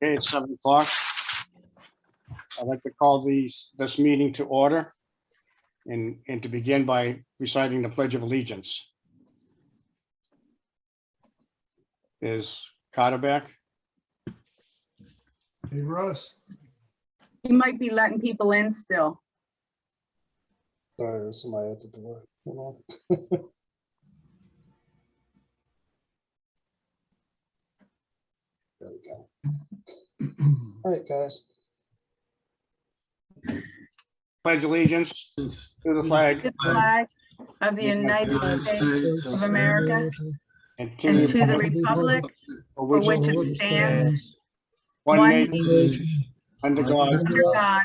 Okay, it's 7 o'clock. I'd like to call this meeting to order and to begin by reciting the Pledge of Allegiance. Is Carter back? Hey, Russ. You might be letting people in still. Sorry, there's somebody at the door. Hold on. There we go. All right, guys. Pledge allegiance to the flag The flag of the United States of America and and to to the the republic for for which which it stands, one one nation under God, under God,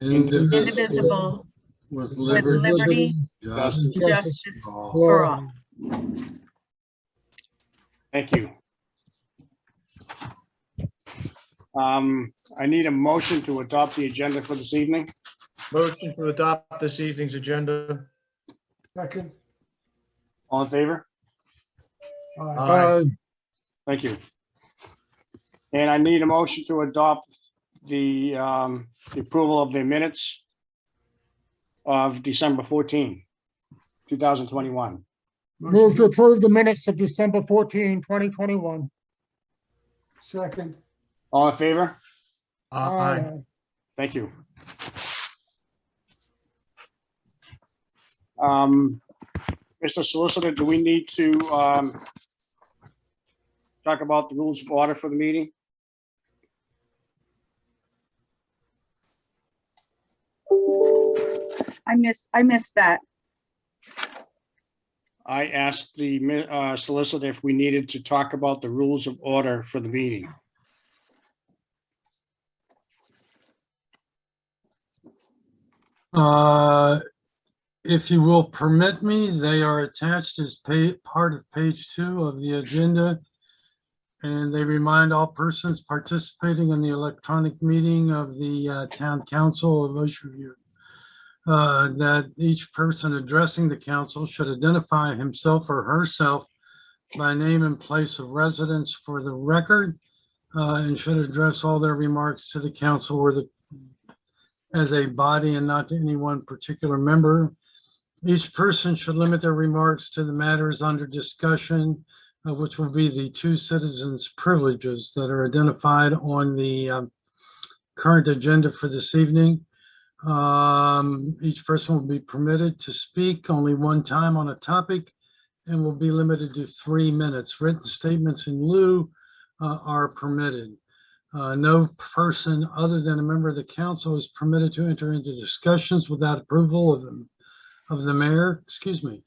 indivisible, with with liberty, liberty, justice. and justice for all. Thank you. I need a motion to adopt the agenda for this evening. Motion to adopt this evening's agenda. Second. All in favor? Aye. Thank you. And I need a motion to adopt the approval of the minutes of December 14, 2021. Move to approve the minutes of December 14, 2021. Second. All in favor? Aye. Thank you. Mr. Solicitor, do we need to talk about the rules of order for the meeting? I missed that. I asked the solicitor if we needed to talk about the rules of order for the meeting. If you will permit me, they are attached as part of page 2 of the agenda. And they remind all persons participating in the electronic meeting of the town council of Oceanview that each person addressing the council should identify himself or herself by name and place of residence for the record, and should address all their remarks to the council or as a body and not to any one particular member. Each person should limit their remarks to the matters under discussion, which will be the 2 citizens' privileges that are identified on the current agenda for this evening. Each person will be permitted to speak only one time on a topic and will be limited to 3 minutes. Written statements in lieu are permitted. No person other than a member of the council is permitted to enter into discussions without approval of the mayor. Excuse me.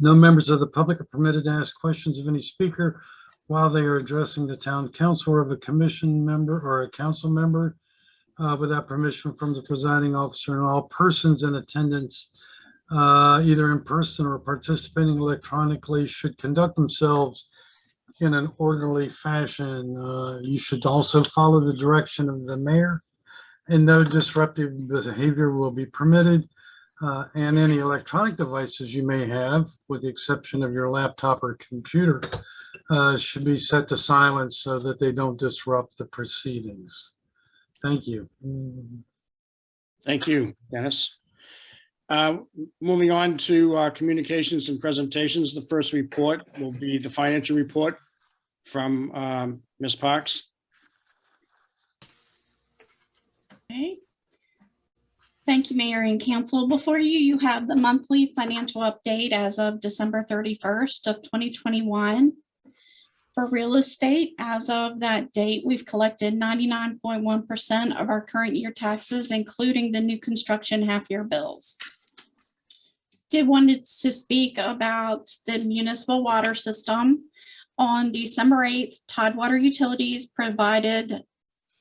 No members of the public are permitted to ask questions of any speaker while they are addressing the town council or of a commission member or a council member without permission from the presiding officer, and all persons in attendance, either in person or participating electronically, should conduct themselves in an orderly fashion. You should also follow the direction of the mayor, and no disruptive behavior will be permitted. And any electronic devices you may have, with the exception of your laptop or computer, should be set to silence so that they don't disrupt the proceedings. Thank you. Thank you, Dennis. Moving on to communications and presentations. The first report will be the financial report from Ms. Parks. Okay. Thank you, Mayor and Council. Before you, you have the monthly financial update as of December 31st of 2021. For real estate, as of that date, we've collected 99.1% of our current year taxes, including the new construction half-year bills. Did wanted to speak about the municipal water system. On December 8th, Tidewater Utilities provided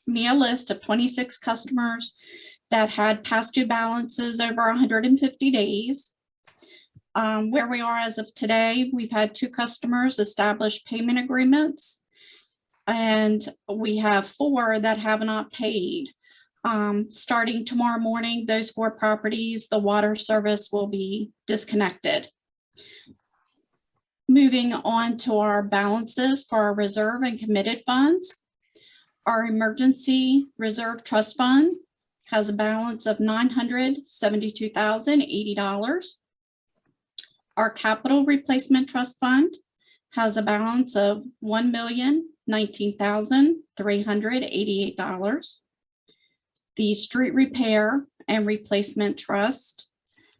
me a list of 26 customers that had past due balances over 150 days. Where we are as of today, we've had 2 customers establish payment agreements, and we have 4 that have not paid. Starting tomorrow morning, those 4 properties, the water service will be disconnected. Moving on to our balances for our reserve and committed funds. Our emergency reserve trust fund has a balance of $972,080. Our capital replacement trust fund has a balance of $1,019,388. The street repair and replacement trust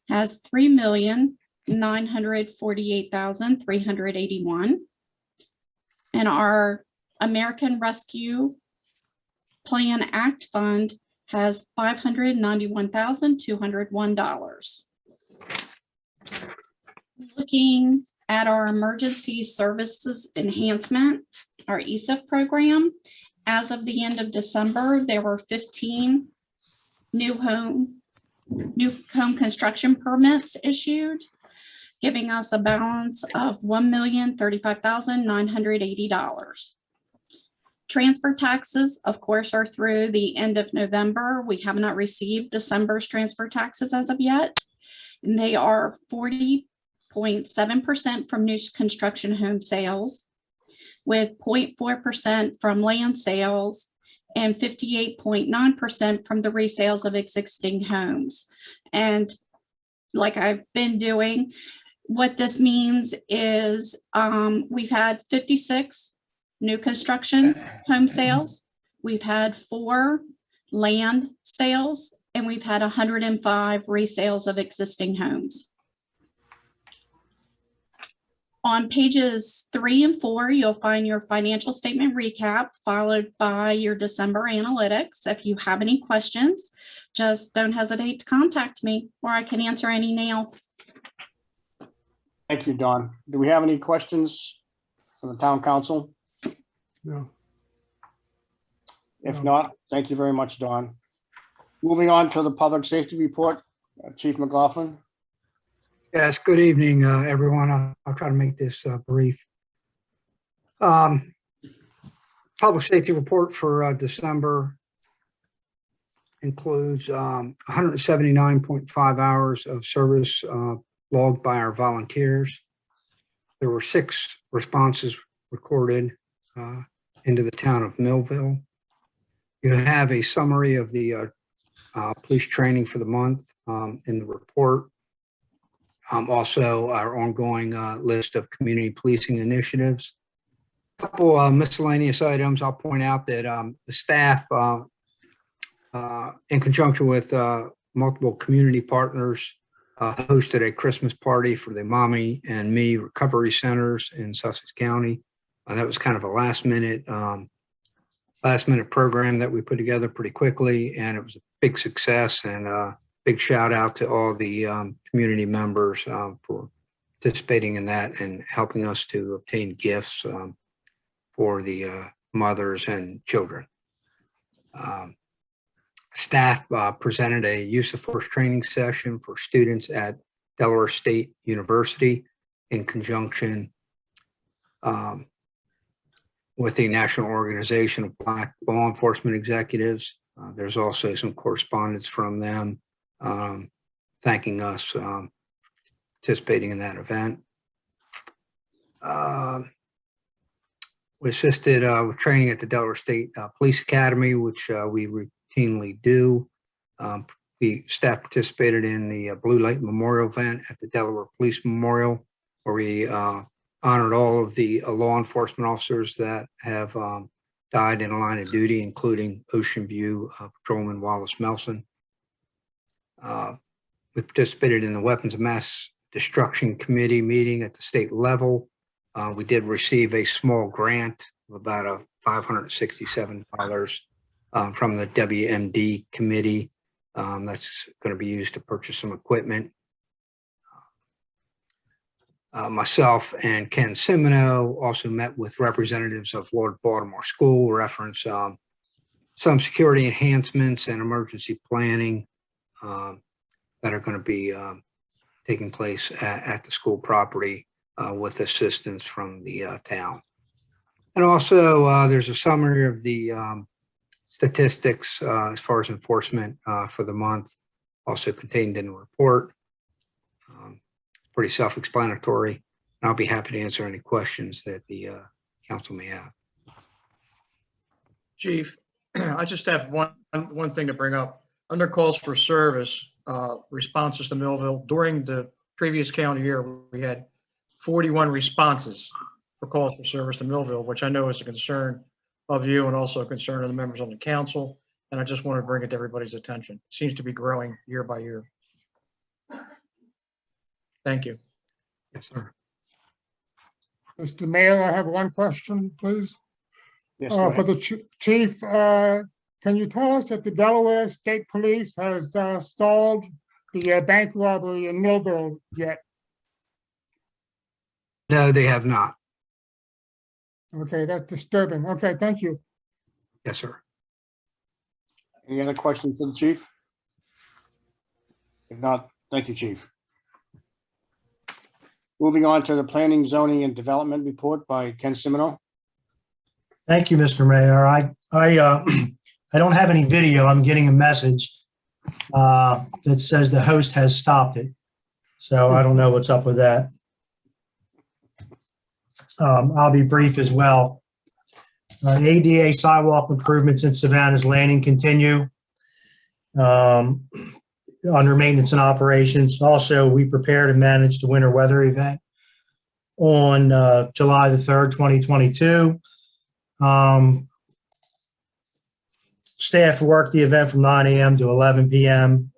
has $3,948,381. And our American Rescue Plan Act Fund has $591,201. Looking at our emergency services enhancement, our ESIF program, as of the end of December, there were 15 new home construction permits issued, giving us a balance of $1,035,980. Transfer taxes, of course, are through the end of November. We have not received December's transfer taxes as of yet. And they are 40.7% from new construction home sales, with 0.4% from land sales and 58.9% from the resales of existing homes. And like I've been doing, what this means is we've had 56 new construction home sales. We've had 4 land sales, and we've had 105 resales of existing homes. On pages 3 and 4, you'll find your financial statement recap, followed by your December analytics. If you have any questions, just don't hesitate to contact me, or I can answer any now. Thank you, Dawn. Do we have any questions for the town council? No. If not, thank you very much, Dawn. Moving on to the public safety report, Chief McLaughlin. Yes, good evening, everyone. I'll try to make this brief. Public safety report for December includes 179.5 hours of service logged by our volunteers. There were 6 responses recorded into the town of Millville. You have a summary of the police training for the month in the report. Also, our ongoing list of community policing initiatives. A couple miscellaneous items. I'll point out that the staff, in conjunction with multiple community partners, hosted a Christmas party for the Mommy and Me recovery centers in Sussex County. That was kind of a last minute program that we put together pretty quickly, and it was a big success. And big shout out to all the community members for participating in that and helping us to obtain gifts for the mothers and children. Staff presented a use of force training session for students at Delaware State University in conjunction with the National Organization of Black Law Enforcement Executives. There's also some correspondence from them thanking us for participating in that event. We assisted with training at the Delaware State Police Academy, which we routinely do. The staff participated in the Blue Light Memorial event at the Delaware Police Memorial, where we honored all of the law enforcement officers that have died in a line of duty, including Ocean View Patrolman Wallace Melson. We participated in the Weapons of Mass Destruction Committee meeting at the state level. We did receive a small grant of about $567 from the WMD committee. That's going to be used to purchase some equipment. Myself and Ken Simino also met with representatives of Lord Baltimore School, reference some security enhancements and emergency planning that are going to be taking place at the school property with assistance from the town. And also there's a summary of the statistics as far as enforcement for the month, also contained in the report. Pretty self-explanatory. I'll be happy to answer any questions that the council may have. Chief, I just have one thing to bring up. Under calls for service, responses to Millville, during the previous calendar year, we had 41 responses for calls for service to Millville, which I know is a concern of you and also a concern of the members on the council. And I just want to bring it to everybody's attention. It seems to be growing year by year. Thank you. Yes, sir. Mr. Mayor, I have one question, please. Yes, go For ahead. the chief, can you tell us if the Delaware State Police has stalled the bank robbery in Millville yet? No, they have not. Okay, that's disturbing. Okay, thank you. Yes, sir. Any other questions for the chief? If not, thank you, chief. Moving on to the planning, zoning, and development report by Ken Semino. Thank you, Mr. Mayor. I don't have any video. I'm getting a message that says the host has stopped it. So I don't know what's up with that. I'll be brief as well. ADA sidewalk improvements in Savannah's Landing continue under maintenance and operations. Also, we prepared and managed the winter weather event on July the 3rd, 2022. Staff worked the event from 9 a.m. to 11 p.m.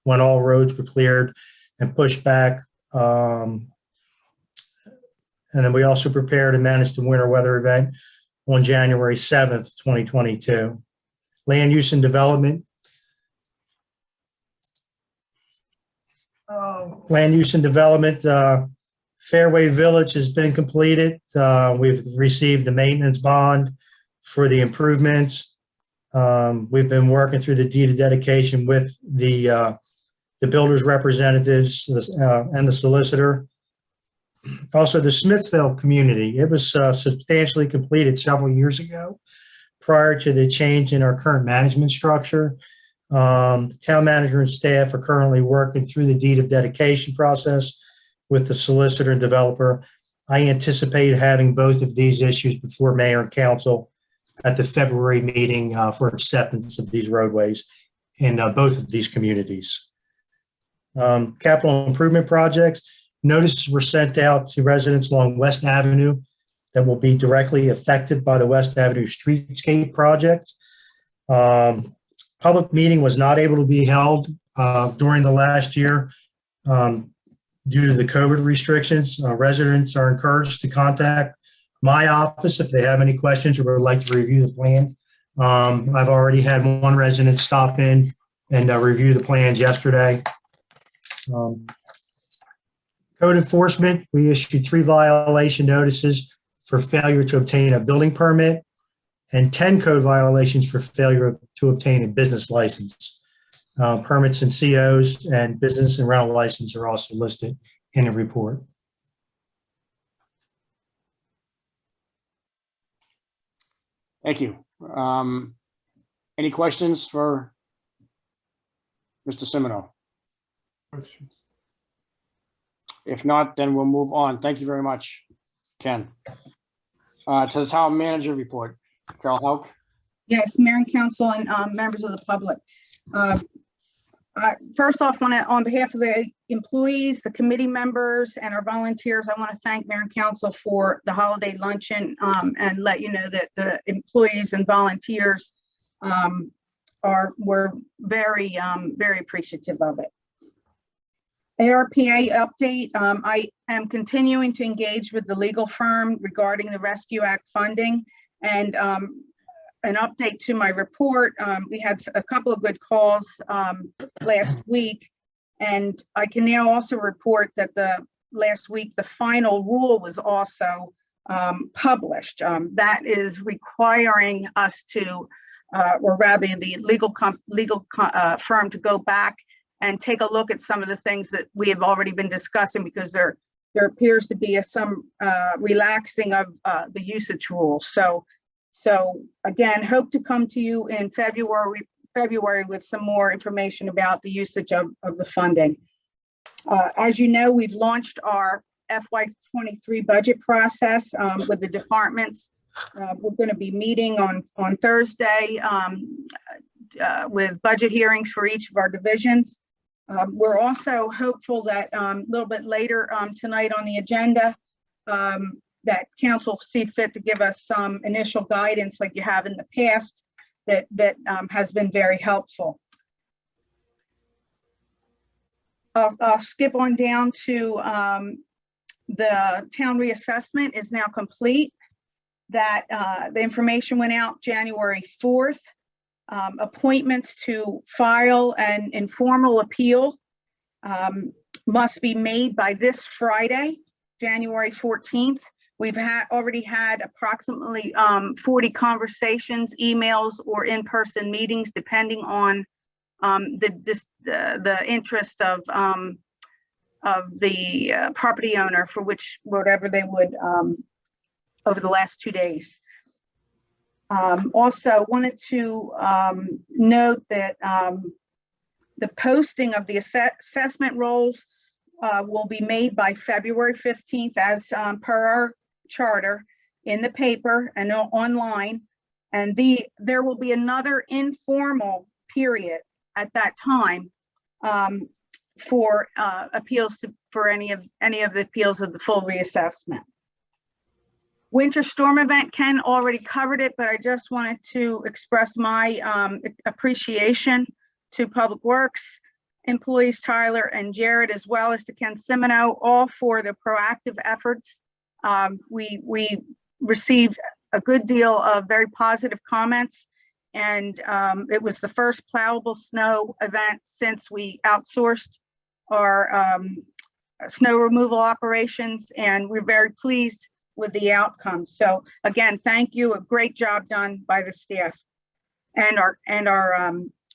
When all roads were cleared and pushed back. And then we also prepared and managed the winter weather event on January 7th, 2022. Land use and development. Land use and development, Fairway Village has been completed. We've received the maintenance bond for the improvements. We've been working through the deed of dedication with the builder's representatives and the solicitor. Also, the Smithville community, it was substantially completed several years ago prior to the change in our current management structure. The town manager and staff are currently working through the deed of dedication process with the solicitor and developer. I anticipate having both of these issues before mayor and council at the February meeting for acceptance of these roadways in both of these communities. Capital improvement projects. Notices were sent out to residents along West Avenue that will be directly affected by the West Avenue streetscape project. Public meeting was not able to be held during the last year due to the COVID restrictions. Residents are encouraged to contact my office if they have any questions or would like to review the plan. I've already had one resident stop in and review the plans yesterday. Code enforcement, we issued 3 violation notices for failure to obtain a building permit and 10 code violations for failure to obtain a business license. Permits and COs and business and rental license are also listed in the report. Thank you. Any questions for Mr. Semino? Questions? If not, then we'll move on. Thank you very much, Ken. To the town manager report, Carol Hauk. Yes, Mayor and Council and members of the public. First off, on behalf of the employees, the committee members, and our volunteers, I want to thank Mayor and Council for the holiday luncheon and let you know that the employees and volunteers were very, very appreciative of it. ARPA update. I am continuing to engage with the legal firm regarding the Rescue Act funding, and an update to my report. We had a couple of good calls last week, and I can now also report that last week the final rule was also published. That is requiring us to, or rather the legal firm to go back and take a look at some of the things that we have already been discussing, because there appears to be some relaxing of the usage rules. So again, hope to come to you in February with some more information about the usage of the funding. As you know, we've launched our FY23 budget process with the departments. We're going to be meeting on Thursday with budget hearings for each of our divisions. We're also hopeful that a little bit later tonight on the agenda, that council see fit to give us some initial guidance like you have in the past that has been very helpful. I'll skip on down to the town reassessment is now complete. That the information went out January 4th. Appointments to file an informal appeal must be made by this Friday, January 14th. We've already had approximately 40 conversations, emails, or in-person meetings, depending on the interest of the property owner for whatever they would over the last 2 days. Also wanted to note that the posting of the assessment rolls will be made by February 15th as per our charter in the paper and online. And there will be another informal period at that time for appeals for any of the appeals of the full reassessment. Winter storm event, Ken already covered it, but I just wanted to express my appreciation to Public Works employees, Tyler and Jared, as well as to Ken Simino, all for the proactive efforts. We received a good deal of very positive comments, and it was the first plowable snow event since we outsourced our snow removal operations, and we're very pleased with the outcome. So again, thank you. A great job done by the staff and our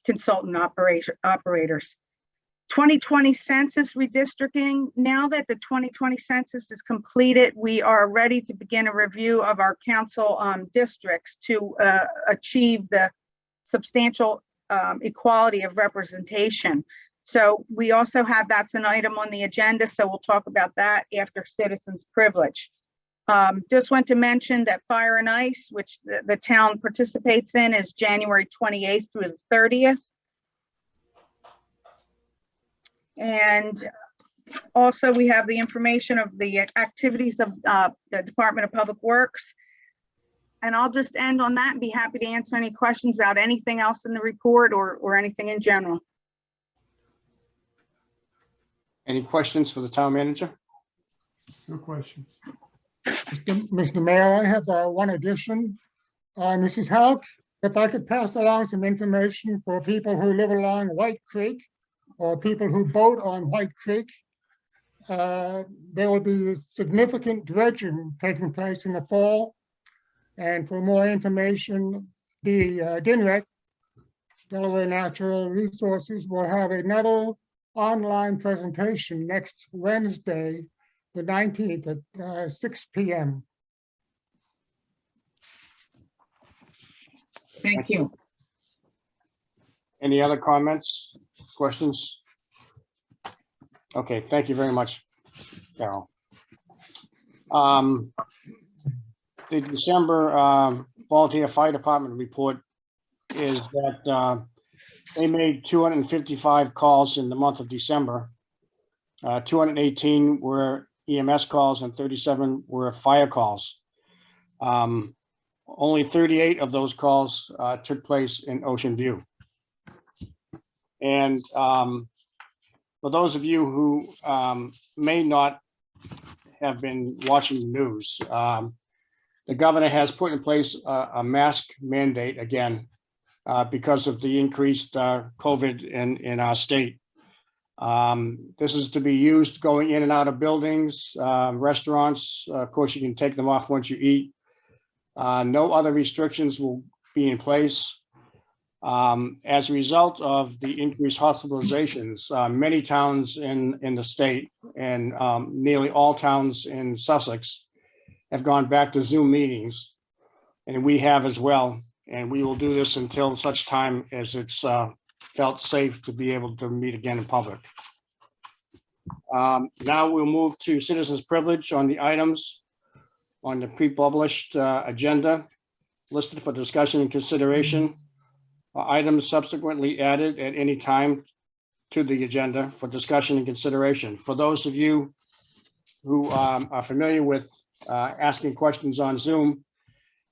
consultant operators. 2020 census redistricting. Now that the 2020 census is completed, we are ready to begin a review of our council districts to achieve the substantial equality of representation. So we also have, that's an item on the agenda, so we'll talk about that after citizens privilege. Just want to mention that Fire and Ice, which the town participates in, is January 28th through the 30th. And also we have the information of the activities of the Department of Public Works. And I'll just end on that and be happy to answer any questions about anything else in the report or anything in general. Any questions for the town manager? No questions. Mr. Mayor, I have one addition. Mrs. Halk, if I could pass along some information for people who live along White Creek or people who boat on White Creek, there will be significant dredging taking place in the fall. And for more information, the DNREC, Delaware Natural Resources, will have another online presentation next Wednesday, the 19th at 6 p.m. Thank you. Any other comments, questions? Okay, thank you very much, Carol. The December Volunteer Fire Department report is that they made 255 calls in the month of December. 218 were EMS calls and 37 were fire calls. Only 38 of those calls took place in Ocean View. And for those of you who may not have been watching the news, the governor has put in place a mask mandate again because of the increased COVID in our state. This is to be used going in and out of buildings, restaurants. Of course, you can take them off once you eat. No other restrictions will be in place. As a result of the increased hospitalizations, many towns in the state and nearly all towns in Sussex have gone back to Zoom meetings, and we have as well. And we will do this until such time as it's felt safe to be able to meet again in public. Now we'll move to citizens' privilege on the items on the pre-published agenda listed for discussion and consideration. Items subsequently added at any time to the agenda for discussion and consideration. For those of you who are familiar with asking questions on Zoom,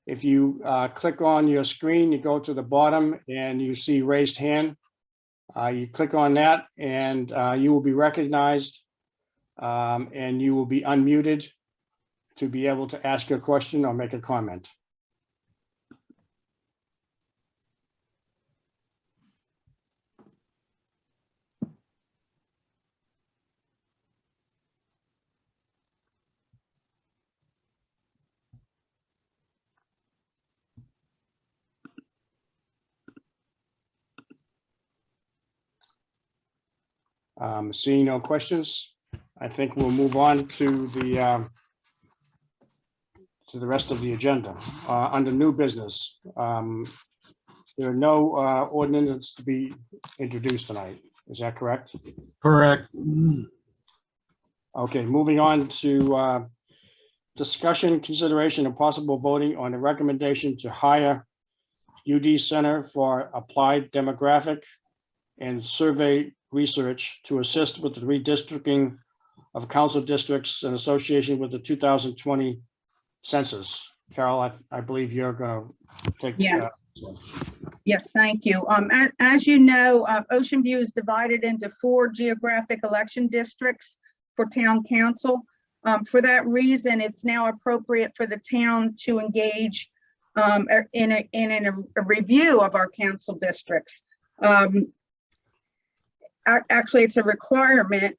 if you click on your screen, you go to the bottom and you see raised hand. You click on that and you will be recognized and you will be unmuted to be able to ask your question or make a comment. Seeing no questions, I think we'll move on to the rest of the agenda. Under new business, there are no ordinances to be introduced tonight. Is that correct? Correct. Okay, moving on to discussion, consideration, and possible voting on a recommendation to hire UD Center for Applied Demographic and Survey Research to assist with the redistricting of council districts in association with the 2020 census. Carol, I believe you're going to take. Yeah. Yes, thank you. As you know, Ocean View is divided into 4 geographic election districts for town council. For that reason, it's now appropriate for the town to engage in a review of our council districts. Actually, it's a requirement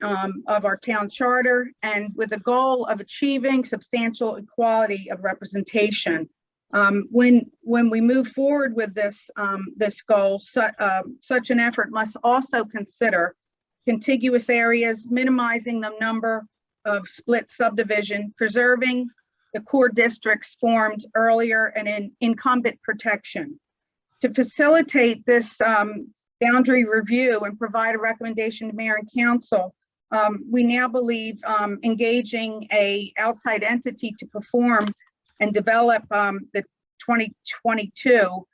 of our town charter, and with the goal of achieving substantial equality of representation. When we move forward with this goal, such an effort must also consider contiguous areas, minimizing the number of split subdivision, preserving the core districts formed earlier, and in incumbent protection. To facilitate this boundary review and provide a recommendation to mayor and council, we now believe engaging a outside entity to perform and develop the 2022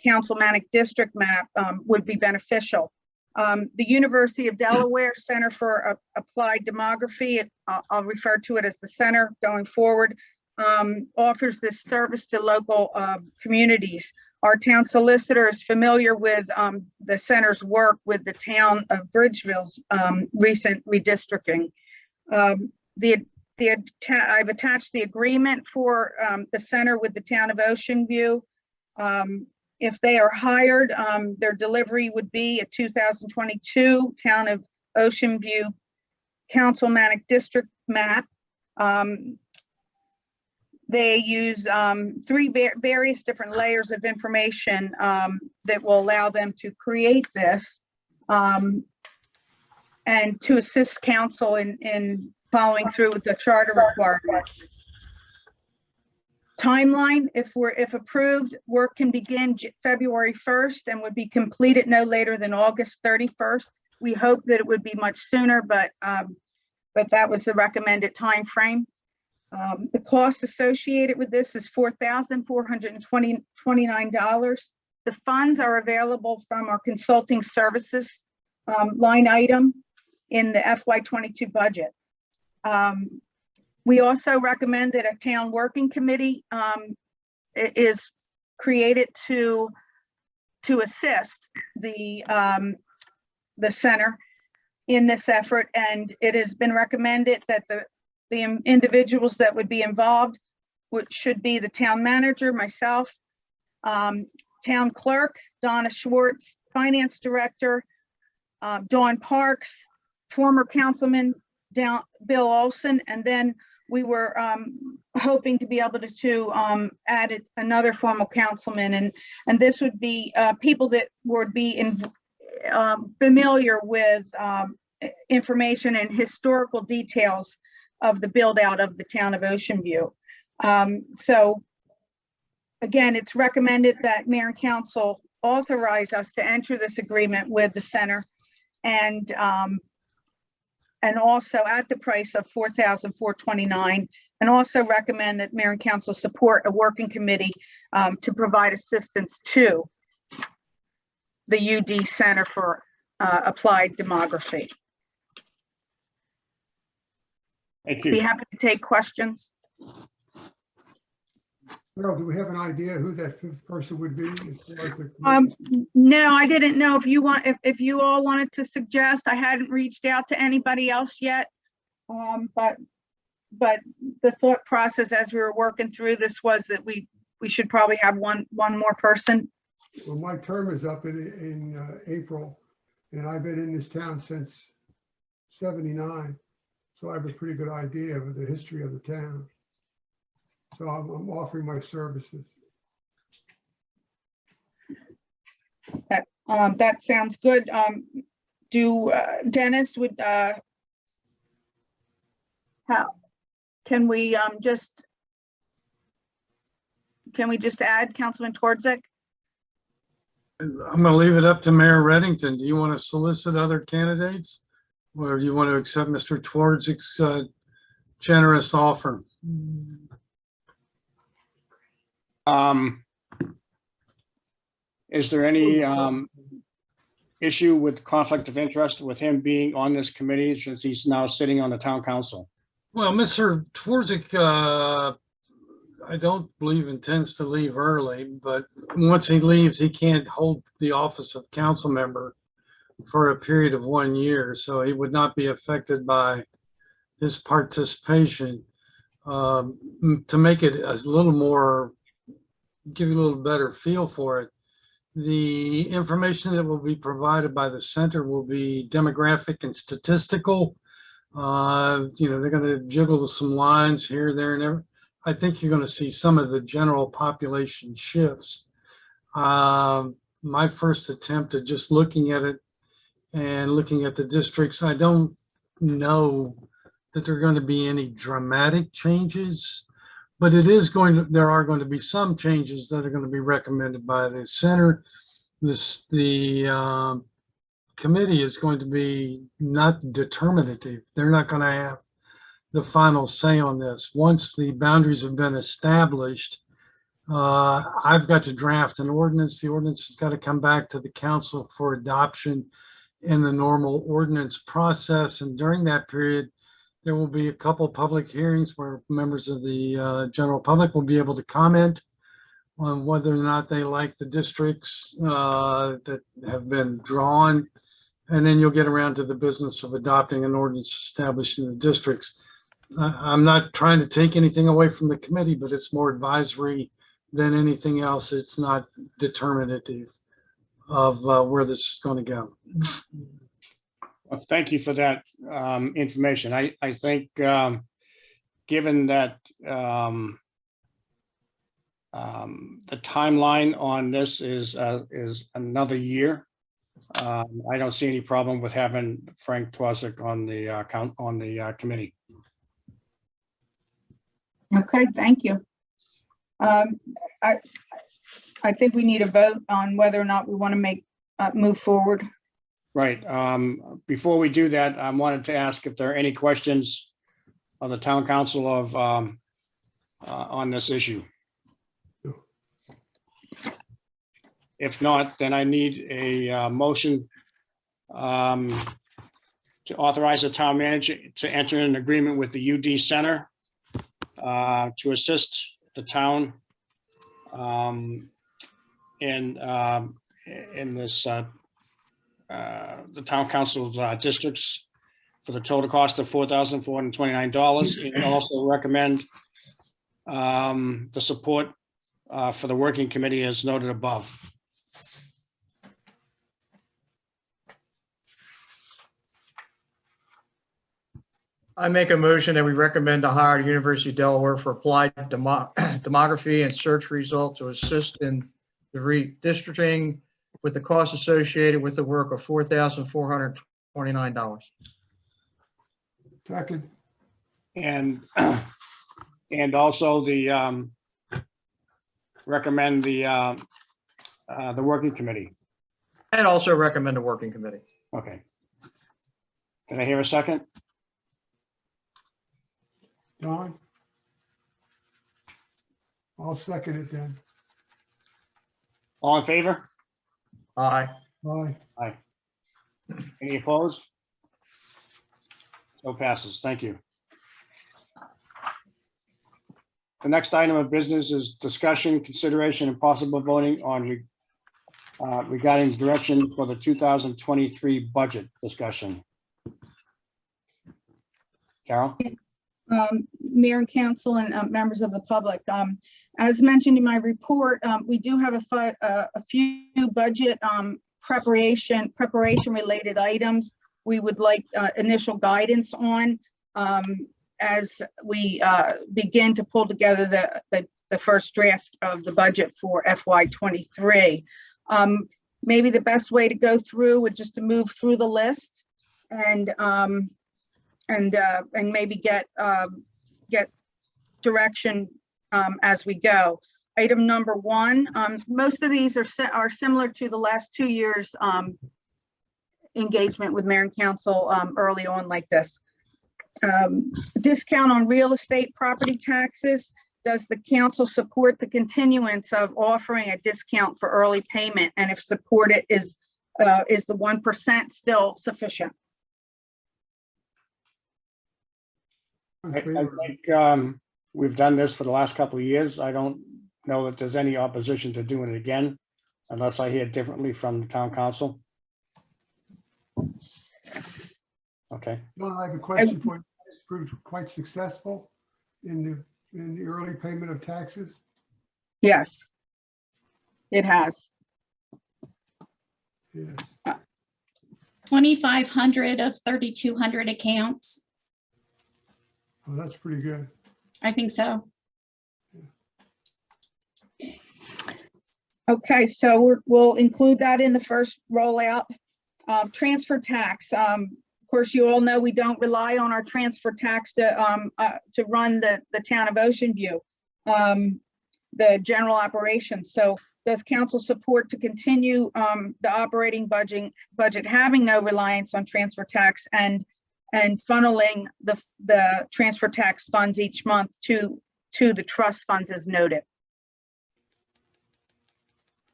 councilmanic district map would be beneficial. The University of Delaware Center for Applied Demography, I'll refer to it as the center going forward, offers this service to local communities. Our town solicitor is familiar with the center's work with the town of Bridgeville's recent redistricting. I've attached the agreement for the center with the town of Ocean View. If they are hired, their delivery would be a 2022 town of Ocean View councilmanic district map. They use 3 various different layers of information that will allow them to create this and to assist council in following through with the charter requirement. Timeline, if approved, work can begin February 1st and would be completed no later than August 31st. We hope that it would be much sooner, but that was the recommended time frame. The cost associated with this is $4,429. The funds are available from our consulting services line item in the FY22 budget. We also recommend that a town working committee is created to assist the center in this effort, and it has been recommended that the individuals that would be involved should be the town manager, myself, town clerk, Donna Schwartz, finance director, Dawn Parks, former councilman Bill Olson, and then we were hoping to be able to add another former councilman, and this would be people that would be familiar with information and historical details of the build out of the town of Ocean View. So again, it's recommended that mayor and council authorize us to enter this agreement with the center, and and also at the price of $4,429. And also recommend that mayor and council support a working committee to provide assistance to the UD Center for Applied Demography. Thank Be you. happy to take questions. Carol, do we have an idea who that fifth person would be? As far as the No, I didn't know if you want, if you all wanted to suggest. I hadn't reached out to anybody else yet. But the thought process as we were working through this was that we should probably have one more person. Well, my term is up in April, and I've been in this town since '79. So I have a pretty good idea of the history of the town. So I'm offering my services. That sounds good. Dennis would, how, can we just add Councilman Twardzik? I'm gonna leave it up to Mayor Reddington. Do you want to solicit other candidates? Or do you want to accept Mr. Twardzik generous offer? Is there any issue with conflict of interest with him being on this committee since he's now sitting on the town council? Well, Mr. Twardzik, I don't believe intends to leave early, but once he leaves, he can't hold the office of council member for a period of 1 year. So he would not be affected by his participation. To make it a little more, give you a little better feel for it, the information that will be provided by the center will be demographic and statistical. They're going to jiggle some lines here, there, and there. I think you're going to see some of the general population shifts. My first attempt at just looking at it and looking at the districts, I don't know that there are going to be any dramatic changes, but there are going to be some changes that are going to be recommended by the center. The committee is going to be not determinative. They're not going to have the final say on this. Once the boundaries have been established, I've got to draft an ordinance. The ordinance has got to come back to the council for adoption in the normal ordinance process. And during that period, there will be a couple public hearings where members of the general public will be able to comment on whether or not they like the districts that have been drawn. And then you'll get around to the business of adopting an ordinance establishing the districts. I'm not trying to take anything away from the committee, but it's more advisory than anything else. It's not determinative of where this is going to go. Well, thank you for that information. I think given that the timeline on this is another year, I don't see any problem with having Frank Twardzik on the committee. Okay, thank you. I think we need a vote on whether or not we want to move forward. Right. Before we do that, I wanted to ask if there are any questions of the town council on this issue. If not, then I need a motion to authorize the town manager to enter an agreement with the UD Center to assist the town in this the town council's districts for the total cost of $4,429, and also recommend the support for the working committee as noted above. I make a motion that we recommend to hire the University of Delaware for applied demography and search results to assist in the redistricting with the cost associated with the work of $4,429. Second, And also the recommend the working committee. And also recommend a working committee. Okay. Can I hear a second? Don? I'll second it then. All in favor? Aye. Aye. Any opposed? So passes. Thank you. The next item of business is discussion, consideration, and possible voting on regarding direction for the 2023 budget discussion. Carol? Mayor and council and members of the public. As mentioned in my report, we do have a few budget preparation related items we would like initial guidance on as we begin to pull together the first draft of the budget for FY23. Maybe the best way to go through would just to move through the list and maybe get direction as we go. Item number one, most of these are similar to the last 2 years engagement with mayor and council early on like this. Discount on real estate property taxes. Does the council support the continuance of offering a discount for early payment? And if supported, is the 1% still sufficient? I think we've done this for the last couple of years. I don't know that there's any opposition to doing it again, unless I hear differently from the town council. Okay. Don, I have a question for you. It's proved quite successful in the early payment of taxes. Yes, it has. Yeah. 2,500 of 3,200 accounts. Oh, that's pretty good. I think so. Okay, so we'll include that in the first rollout. Transfer tax. Of course, you all know we don't rely on our transfer tax to run the town of Ocean View, the general operations. So does council support to continue the operating budget having no reliance on transfer tax and funneling the transfer tax funds each month to the trust funds as noted?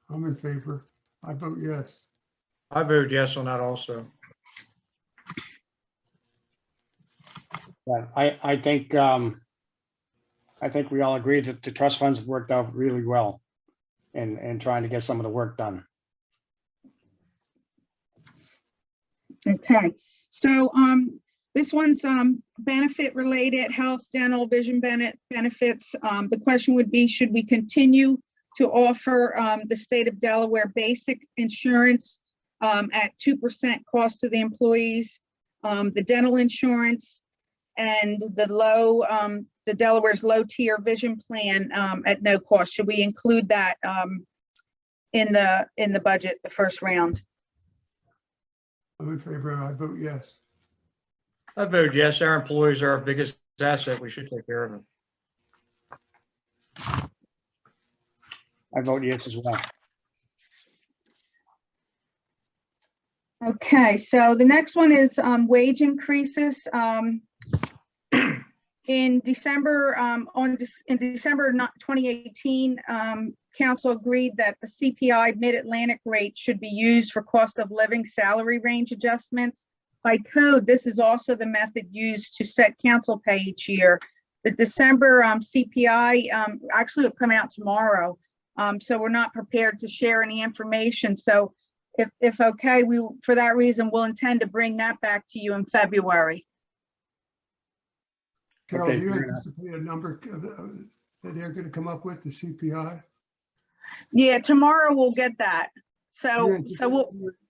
I'm in favor. I vote yes. I vote yes on that also. Yeah, I think we all agree that the trust funds have worked out really well in trying to get some of the work done. Okay, so this one's benefit related, health, dental, vision benefits. The question would be, should we continue to offer the state of Delaware basic insurance at 2% cost to the employees, the dental insurance, and the Delaware's low tier vision plan at no cost? Should we include that in the budget, the first round? I'm in favor. I vote yes. I vote yes. Our employees are our biggest asset. We should take care of them. I vote yes as well. Okay, so the next one is wage increases. In December, in December 2018, council agreed that the CPI Mid-Atlantic rate should be used for cost of living salary range adjustments. By code, this is also the method used to set council pay each year. The December CPI actually will come out tomorrow, so we're not prepared to share any information. So if okay, for that reason, we'll intend to bring that back to you in February. Carol, Okay, do you fair enough. anticipate a number that they're going to come up with, the CPI? Yeah, tomorrow we'll get that. So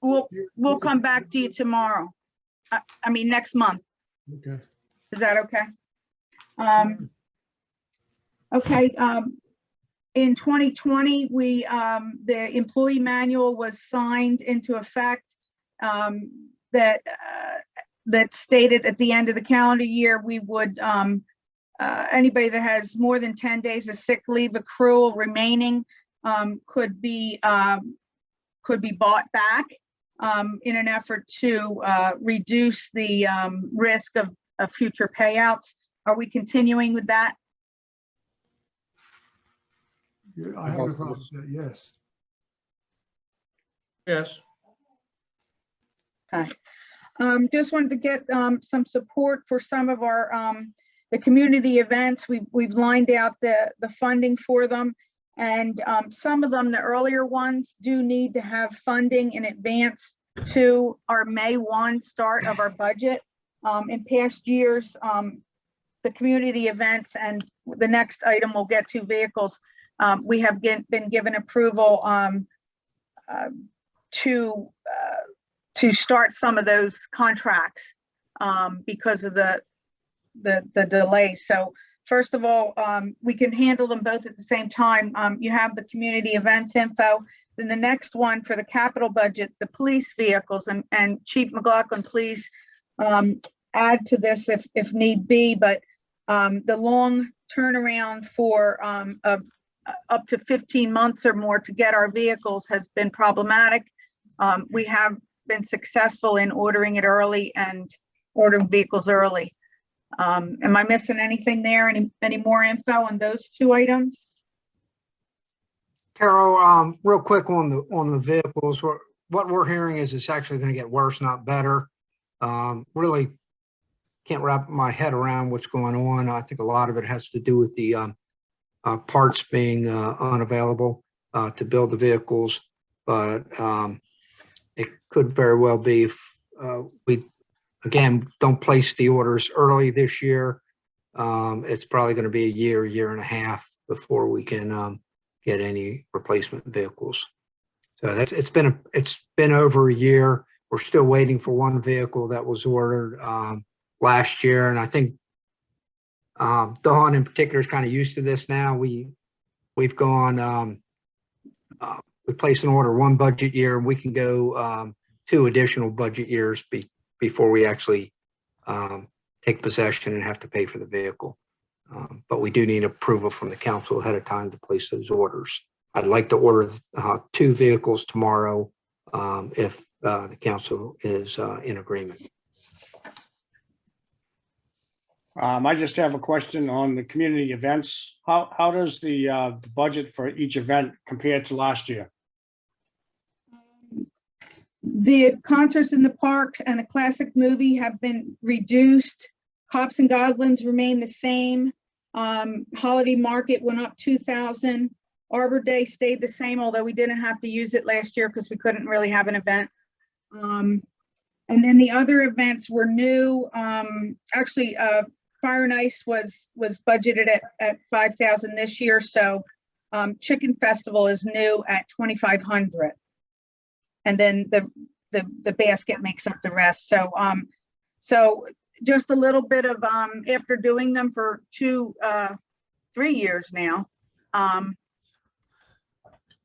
we'll come back to you tomorrow. I mean, next month. Okay. Is that okay? Okay. In 2020, the employee manual was signed into effect that stated at the end of the calendar year, we would, anybody that has more than 10 days of sick leave accrual remaining could be bought back in an effort to reduce the risk of future payouts. Are we continuing with that? Yeah, I have no problem with that, yes. Yes. Just wanted to get some support for some of our the community events. We've lined out the funding for them. And some of them, the earlier ones, do need to have funding in advance to our May 1 start of our budget. In past years, the community events, and the next item we'll get to, vehicles, we have been given approval to start some of those contracts because of the delay. So first of all, we can handle them both at the same time. You have the community events info. Then the next one for the capital budget, the police vehicles, and Chief McLaughlin, please add to this if need be. But the long turnaround for of up to 15 months or more to get our vehicles has been problematic. We have been successful in ordering it early and ordering vehicles early. Am I missing anything there? Any more info on those two items? Carol, real quick on the vehicles, what we're hearing is it's actually going to get worse, not better. Really can't wrap my head around what's going on. I think a lot of it has to do with the parts being unavailable to build the vehicles, but it could very well be if we, again, don't place the orders early this year. It's probably going to be a year and a half before we can get any replacement vehicles. So it's been over a year. We're still waiting for one vehicle that was ordered last year, and I think Dawn in particular is kind of used to this now. We've gone we place an order one budget year, and we can go 2 additional budget years before we actually take possession and have to pay for the vehicle. But we do need approval from the council ahead of time to place those orders. I'd like to order 2 vehicles tomorrow if the council is in agreement. I just have a question on the community events. How does the budget for each event compare to last year? The concerts in the parks and the classic movie have been reduced. Cops and Goblins remain the same. Holiday Market went up 2,000. Arbor Day stayed the same, although we didn't have to use it last year because we couldn't really have an event. And then the other events were new. Actually, Fire and Ice was budgeted at 5,000 this year. So Chicken Festival is new at 2,500. And then the basket makes up the rest. So so just a little bit of after doing them for 3 years now.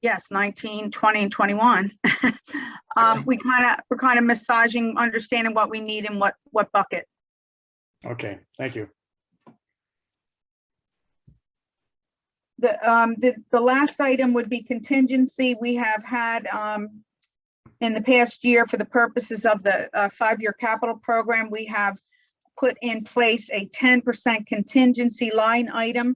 Yes, 19, 20, and 21. We're kind of massaging, understanding what we need and what bucket. Okay, thank you. The last item would be contingency. We have had in the past year, for the purposes of the 5-year capital program, we have put in place a 10% contingency line item.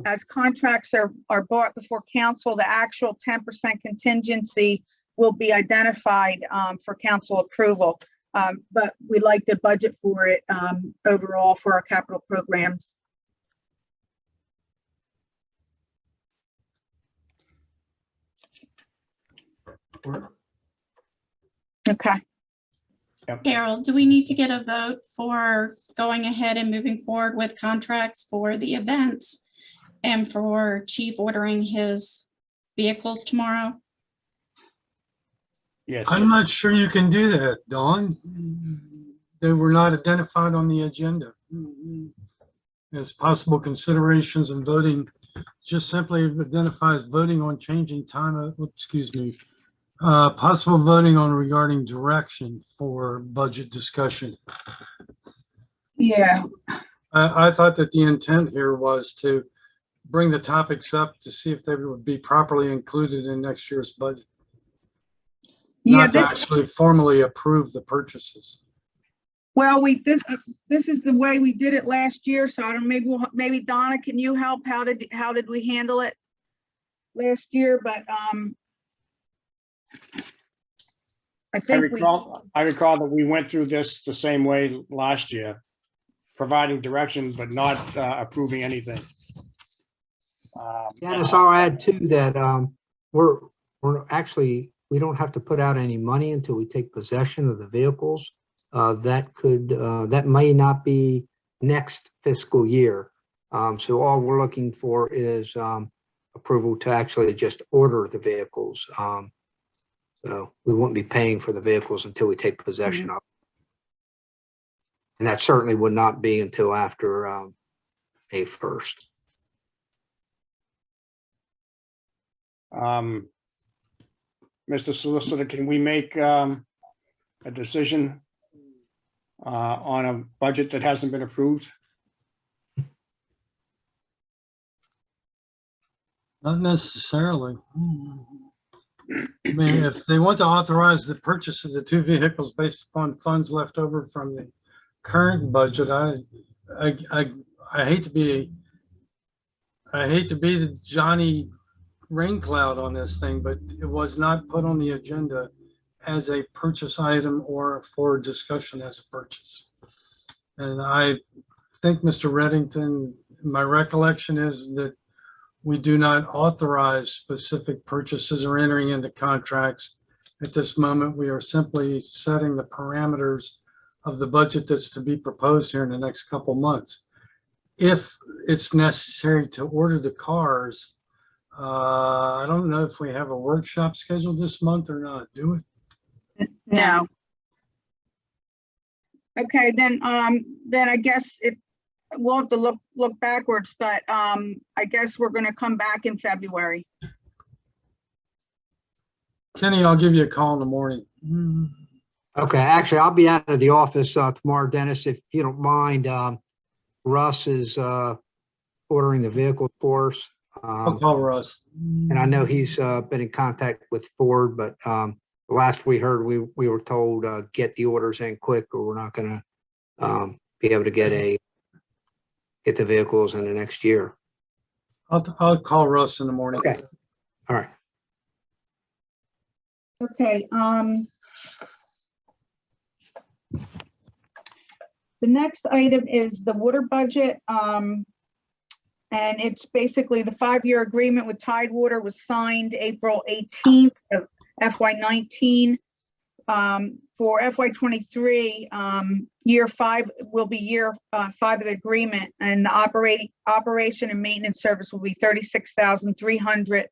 As contracts are brought before council, the actual 10% contingency will be identified for council approval. But we'd like to budget for it overall for our capital programs. Okay. Yep. Carol, do we need to get a vote for going ahead and moving forward with contracts for the events and for Chief ordering his vehicles tomorrow? Yes. I'm not sure you can do that, Dawn. They were not identified on the agenda as possible considerations in voting. Just simply identifies voting on changing time of, excuse me, possible voting on regarding direction for budget discussion. Yeah. I thought that the intent here was to bring the topics up to see if they would be properly included in next year's budget. Yeah, Not to actually formally approve the purchases. Well, this is the way we did it last year, so I don't, maybe Donna, can you help? How did we handle it last year? But, I I think we, recall that we went through this the same way last year, providing direction but not approving anything. Dennis, I'll add too that we're actually, we don't have to put out any money until we take possession of the vehicles. That may not be next fiscal year. So all we're looking for is approval to actually just order the vehicles. So we won't be paying for the vehicles until we take possession of them. And that certainly would not be until after May 1st. Mr. Solicitor, can we make a decision on a budget that hasn't been approved? Not necessarily. I mean, if they want to authorize the purchase of the 2 vehicles based upon funds left over from the current budget, I hate to be the Johnny Rain Cloud on this thing, but it was not put on the agenda as a purchase item or for discussion as a purchase. And I think, Mr. Reddington, my recollection is that we do not authorize specific purchases or entering into contracts. At this moment, we are simply setting the parameters of the budget that's to be proposed here in the next couple months. If it's necessary to order the cars, I don't know if we have a workshop scheduled this month or not, do we? no. Okay, then I guess we'll have to look backwards, but I guess we're gonna come back in February. Kenny, I'll give you a call in the morning. Okay, actually, I'll be out of the office tomorrow, Dennis, if you don't mind. Russ is ordering the vehicle for us. I'll call Russ. And I know he's been in contact with Ford, but last we heard, we were told get the orders in quick or we're not gonna be able to get the vehicles in the next year. I'll call Russ in the morning. Okay. All right. Okay, the next item is the water budget. And it's basically the 5-year agreement with Tidewater was signed April 18th of FY19. For FY23, year 5 will be year 5 of the agreement, and the operation and maintenance service will be $36,300.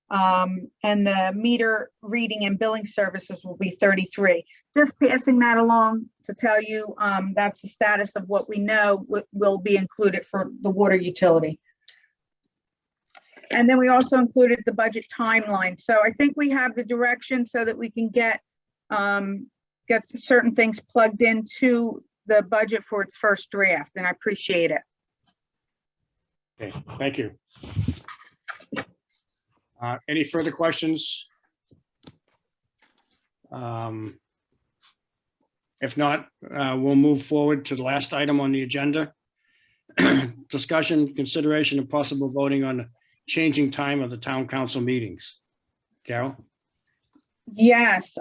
And the meter reading and billing services will be $33,000. Just passing that along to tell you that's the status of what we know will be included for the water utility. And then we also included the budget timeline. So I think we have the direction so that we can get certain things plugged into the budget for its first draft, and I appreciate it. Okay, thank you. Any further questions? If not, we'll move forward to the last item on the agenda. Discussion, consideration, and possible voting on changing time of the town council meetings. Carol? Yes,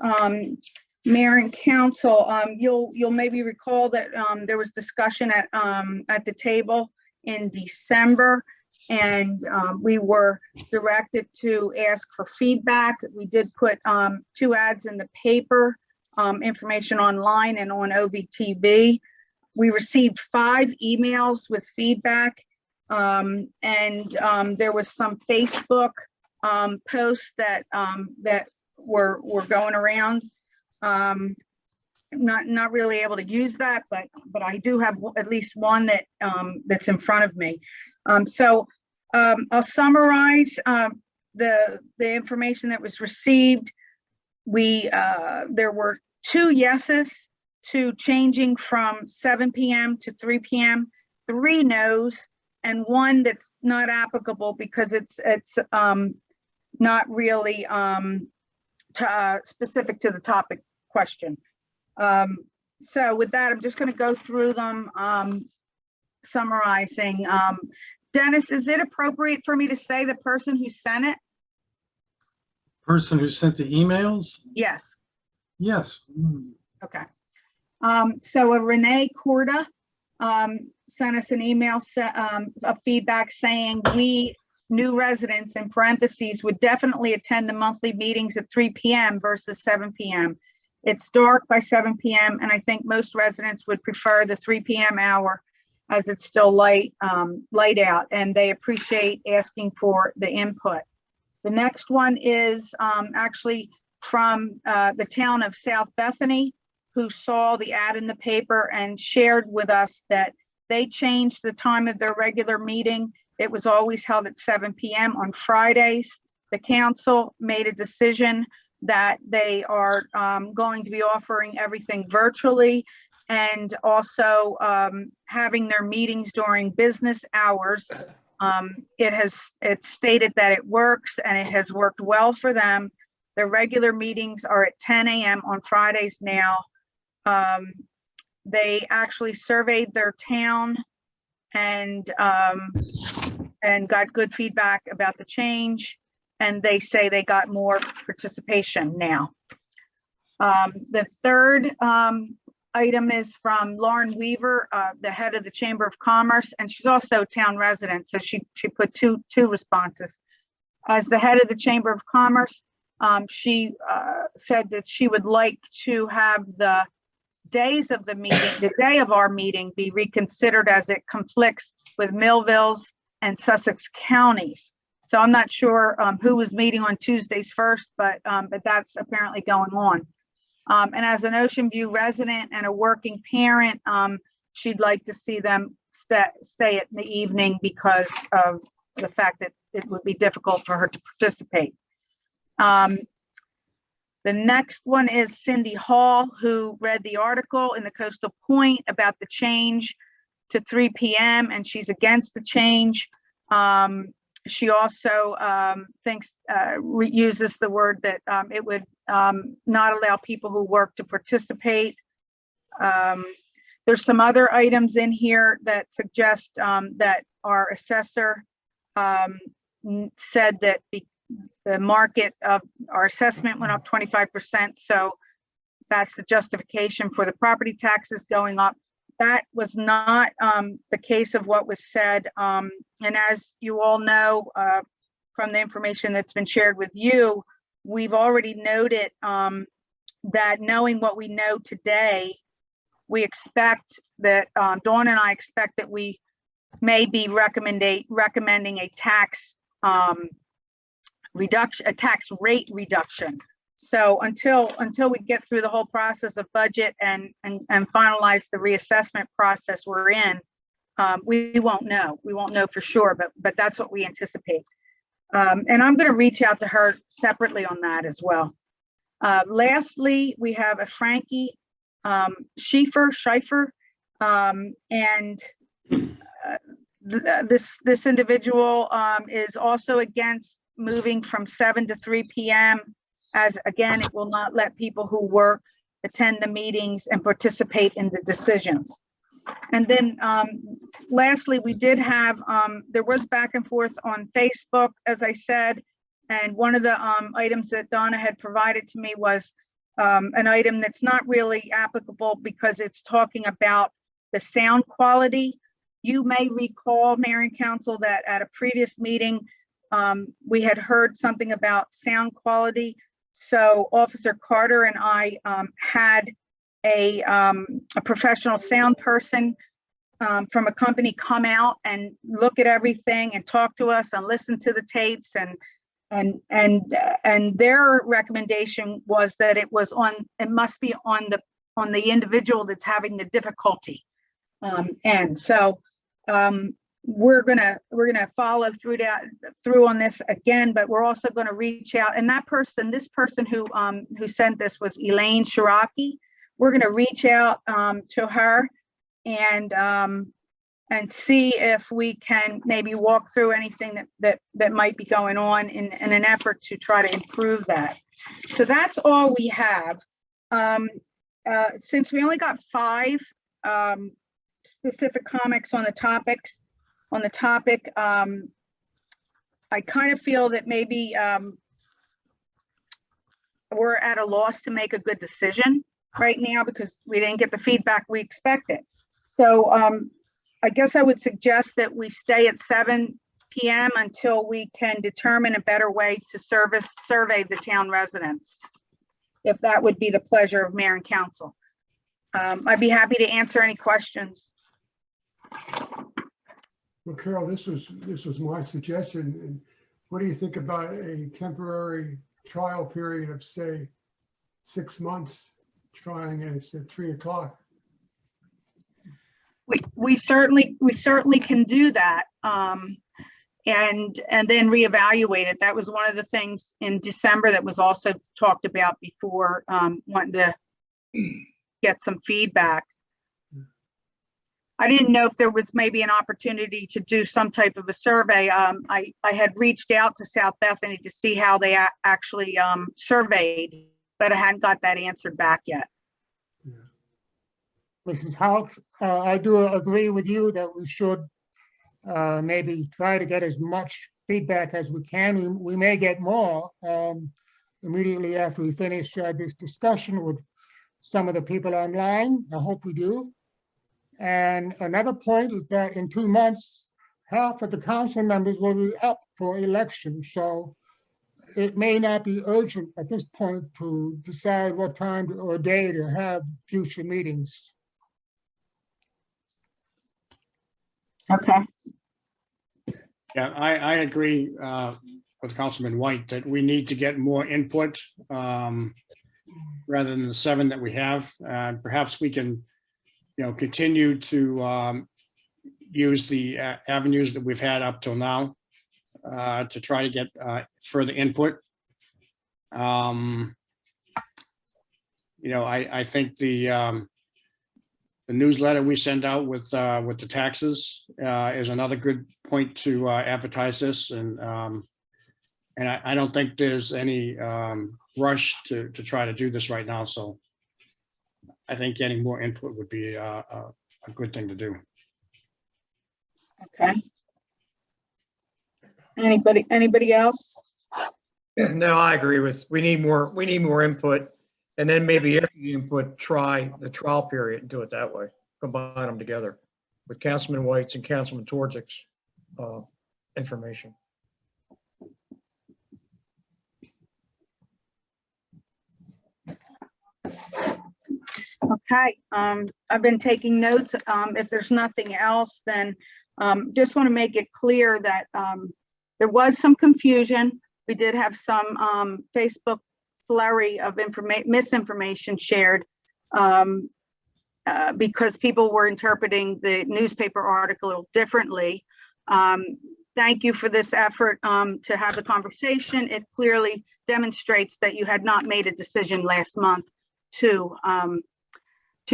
Mayor and Council, you'll maybe recall that there was discussion at the table in December, and we were directed to ask for feedback. We did put 2 ads in the paper, information online and on OBTV. We received 5 emails with feedback, and there was some Facebook posts that were going around. Not really able to use that, but I do have at least one that that's in front of me. So I'll summarize the information that was received. There were 2 yeses to changing from 7 p.m. to 3 p.m., 3 no's, and 1 that's not applicable because it's not really specific to the topic question. So with that, I'm just going to go through them, summarizing. Dennis, is it appropriate for me to say the person who sent it? Person who sent the emails? Yes. Yes. Okay. So a Renee Corda sent us an email of feedback saying we new residents in parentheses would definitely attend the monthly meetings at 3 p.m. versus 7 p.m. It's dark by 7 p.m. and I think most residents would prefer the 3 p.m. hour as it's still light out, and they appreciate asking for the input. The next one is actually from the town of South Bethany, who saw the ad in the paper and shared with us that they changed the time of their regular meeting. It was always held at 7 p.m. on Fridays. The council made a decision that they are going to be offering everything virtually and also having their meetings during business hours. It's stated that it works and it has worked well for them. Their regular meetings are at 10 a.m. on Fridays now. They actually surveyed their town and got good feedback about the change. And they say they got more participation now. The third item is from Lauren Weaver, the head of the Chamber of Commerce, and she's also a town resident. So she put two responses. As the head of the Chamber of Commerce, she said that she would like to have the days of the meeting, the day of our meeting, be reconsidered as it conflicts with Millville's and Sussex counties. So I'm not sure who was meeting on Tuesdays first, but that's apparently going on. And as an Ocean View resident and a working parent, she'd like to see them stay in the evening because of the fact that it would be difficult for her to participate. The next one is Cindy Hall, who read the article in the Coastal Point about the change to 3 p.m. and she's against the change. She also uses the word that it would not allow people who work to participate. There's some other items in here that suggest that our assessor said that the market of our assessment went up 25%. So that's the justification for the property taxes going up. That was not the case of what was said. And as you all know, from the information that's been shared with you, we've already noted that knowing what we know today, we expect that Dawn and I expect that we may be recommending a tax reduction, a tax rate reduction. So until we get through the whole process of budget and finalize the reassessment process we're in, we won't know. We won't know for sure, but that's what we anticipate. And I'm going to reach out to her separately on that as well. Lastly, we have a Frankie Schieffer, and this individual is also against moving from 7 to 3 p.m. as again, it will not let people who work attend the meetings and participate in the decisions. And then lastly, we did have, there was back and forth on Facebook, as I said, and one of the items that Donna had provided to me was an item that's not really applicable because it's talking about the sound quality. You may recall, Mayor and Council, that at a previous meeting, we had heard something about sound quality. So Officer Carter and I had a professional sound person from a company come out and look at everything and talk to us and listen to the tapes, and their recommendation was that it must be on the individual that's having the difficulty. And so we're gonna follow through on this again, but we're also going to reach out, and this person who sent this was Elaine Shiraki. We're going to reach out to her and see if we can maybe walk through anything that might be going on in an effort to try to improve that. So that's all we have. since we only got 5 specific comments on the topic, I kind of feel that maybe we're at a loss to make a good decision right now because we didn't get the feedback we expected. So I guess I would suggest that we stay at 7 p.m. until we can determine a better way to survey the town residents, if that would be the pleasure of mayor and council. I'd be happy to answer any questions. Well, Carol, this was my suggestion. And what do you think about a temporary trial period of, say, 6 months, trying it at 3 o'clock? We certainly can do that, and then reevaluate it. That was one of the things in December that was also talked about before, wanting to get some feedback. I didn't know if there was maybe an opportunity to do some type of a survey. I had reached out to South Bethany to see how they actually surveyed, but I hadn't got that answered back yet. Mrs. Houk, I do agree with you that we should maybe try to get as much feedback as we can. We may get more immediately after we finish this discussion with some of the people online. I hope we do. And another point is that in 2 months, half of the council members will be up for election. So it may not be urgent at this point to decide what time or day to have future meetings. Okay. Yeah, I agree with Councilman White that we need to get more input rather than the 7 that we have. Perhaps we can, continue to use the avenues that we've had up till now to try to get further input. I think the newsletter we send out with the taxes is another good point to advertise this, and I don't think there's any rush to try to do this right now. So I think getting more input would be a good thing to do. Okay. Anybody else? No, I agree we need more input, and then maybe after the input, try the trial period and do it that way. Combine them together with Councilman White's and Councilman Torczyk's information. Okay, I've been taking notes. If there's nothing else, then just want to make it clear that there was some confusion. We did have some Facebook flurry of misinformation shared because people were interpreting the newspaper article differently. Thank you for this effort to have the conversation. It clearly demonstrates that you had not made a decision last month to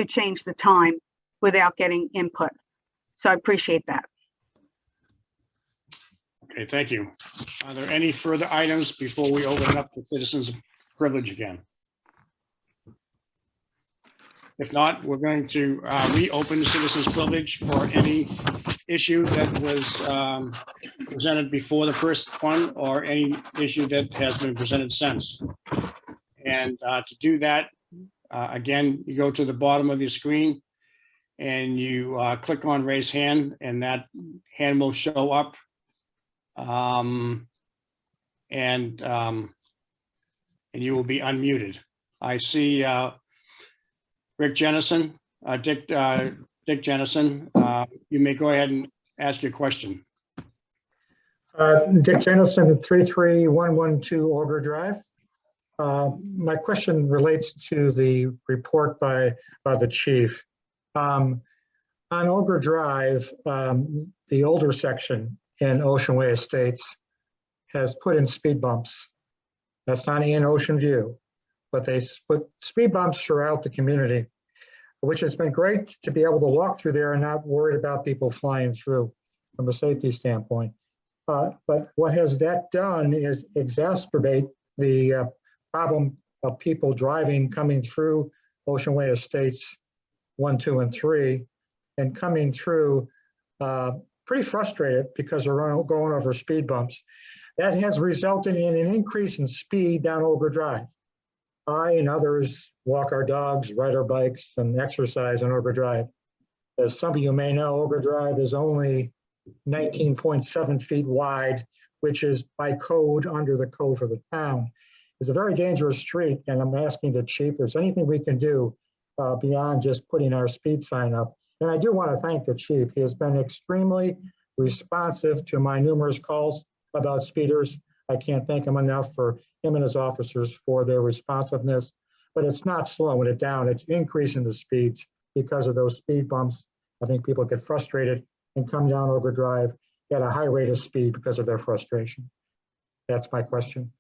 change the time without getting input. So I appreciate that. Okay, thank you. Are there any further items before we open it up to citizens' privilege again? If not, we're going to reopen the citizens' privilege for any issue that was presented before the first one or any issue that has been presented since. And to do that, again, you go to the bottom of your screen and you click on raise hand, and that hand will show up. And you will be unmuted. I see Rick Jennison, Dick Jennison. You may go ahead and ask your question. Dick Jennison, 33112 Auger Drive. My question relates to the report by the chief. On Auger Drive, the older section in Ocean Way Estates has put in speed bumps. That's not in Ocean View, but they put speed bumps throughout the community, which has been great to be able to walk through there and not worried about people flying through from a safety standpoint. But what has that done is exacerbate the problem of people driving coming through Ocean Way Estates 1, 2, and 3, and coming through pretty frustrated because they're going over speed bumps. That has resulted in an increase in speed down Ogre Drive. I and others walk our dogs, ride our bikes, and exercise on Ogre Drive. As some of you may know, Ogre Drive is only 19.7 feet wide, which is by code under the code for the town. It's a very dangerous street, and I'm asking the chief if there's anything we can do beyond just putting our speed sign up. And I do want to thank the chief. He has been extremely responsive to my numerous calls about speeders. I can't thank him enough for him and his officers for their responsiveness, but it's not slowing it down. It's increasing the speeds because of those speed bumps. I think people get frustrated and come down Ogre Drive at a high rate of speed because of their frustration. That's my question.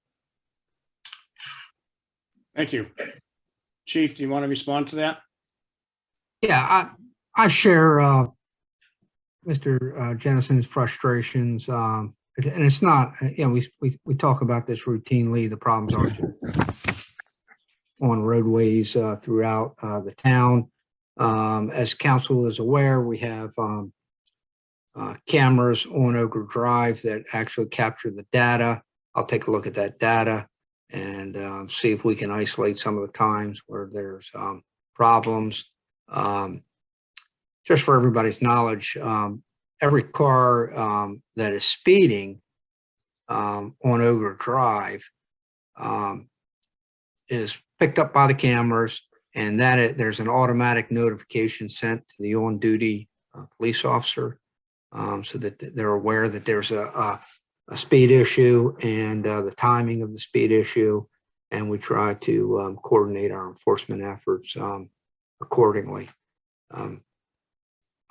Thank you. Chief, do you want to respond to that? Yeah, I share Mr. Jennison's frustrations. And it's not, you know, we talk about this routinely. The problems aren't just on roadways throughout the town. As council is aware, we have cameras on Ogre Drive that actually capture the data. I'll take a look at that data and see if we can isolate some of the times where there's problems. Just for everybody's knowledge, every car that is speeding on Ogre Drive is picked up by the cameras, and there's an automatic notification sent to the on-duty police officer so that they're aware that there's a speed issue and the timing of the speed issue, and we try to coordinate our enforcement efforts accordingly.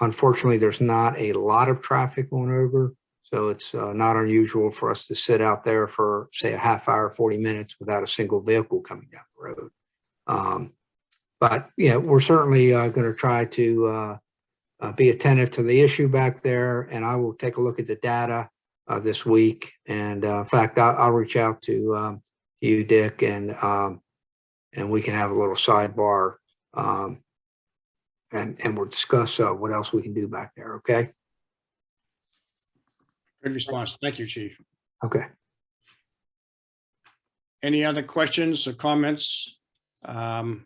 Unfortunately, there's not a lot of traffic on Ogre, so it's not unusual for us to sit out there for, say, a half hour, 40 minutes without a single vehicle coming down the road. But yeah, we're certainly going to try to be attentive to the issue back there, and I will take a look at the data this week. And in fact, I'll reach out to you, Dick, and we can have a little sidebar. And we'll discuss what else we can do back there, okay? Good response. Thank you, Chief. Okay. Any other questions or comments? Again,